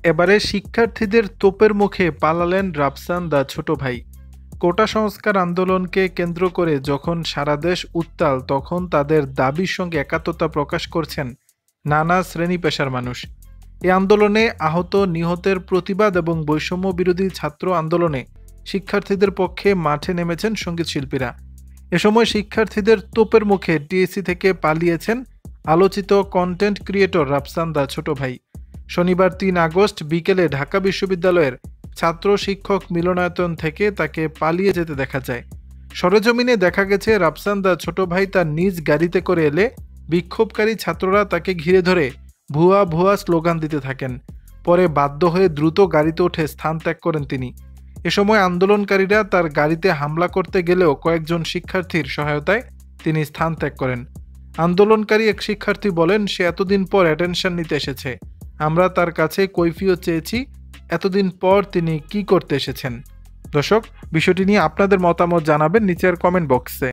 এবারে শিক্ষার্থীদের তোপের মুখে পালালেন রাফসান দা ছোট ভাই। কোটা সংস্কার আন্দোলনকে কেন্দ্র করে যখন সারা দেশ উত্তাল, তখন তাদের দাবির সঙ্গে একাত্মতা প্রকাশ করছেন নানা শ্রেণী পেশার মানুষ। এই আন্দোলনে আহত নিহতের প্রতিবাদ এবং বৈষম্য বিরোধী ছাত্র আন্দোলনে শিক্ষার্থীদের পক্ষে মাঠে নেমেছেন সঙ্গীত শিল্পীরা। এ সময় শিক্ষার্থীদের তোপের মুখে টিএসসি থেকে পালিয়েছেন আলোচিত কন্টেন্ট ক্রিয়েটর রাফসান দা ছোট ভাই। শনিবার ৩ আগস্ট বিকেলে ঢাকা বিশ্ববিদ্যালয়ের ছাত্র শিক্ষক মিলনায়তন থেকে তাকে পালিয়ে যেতে দেখা যায়। সরেজমিনে দেখা গেছে রাফসান দা ছোট ভাই তার নিজ গাড়িতে করে এলে বিক্ষোভকারী ছাত্ররা তাকে ঘিরে ধরে ভুয়া ভুয়া স্লোগান দিতে থাকেন। পরে বাধ্য হয়ে দ্রুত গাড়িতে উঠে স্থান ত্যাগ করেন তিনি। এ সময় আন্দোলনকারীরা তার গাড়িতে হামলা করতে গেলেও কয়েকজন শিক্ষার্থীর সহায়তায় তিনি স্থান ত্যাগ করেন। আন্দোলনকারী এক শিক্ষার্থী বলেন, সে এতদিন পর অ্যাটেনশন নিতে এসেছে, আমরা তার কাছে কৈফিয়ত চেয়েছি, এতদিন পর তিনি কি করতে এসেছেন। দর্শক, বিষয়টি নিয়ে আপনাদের মতামত জানাবেন নিচের কমেন্ট বক্সে।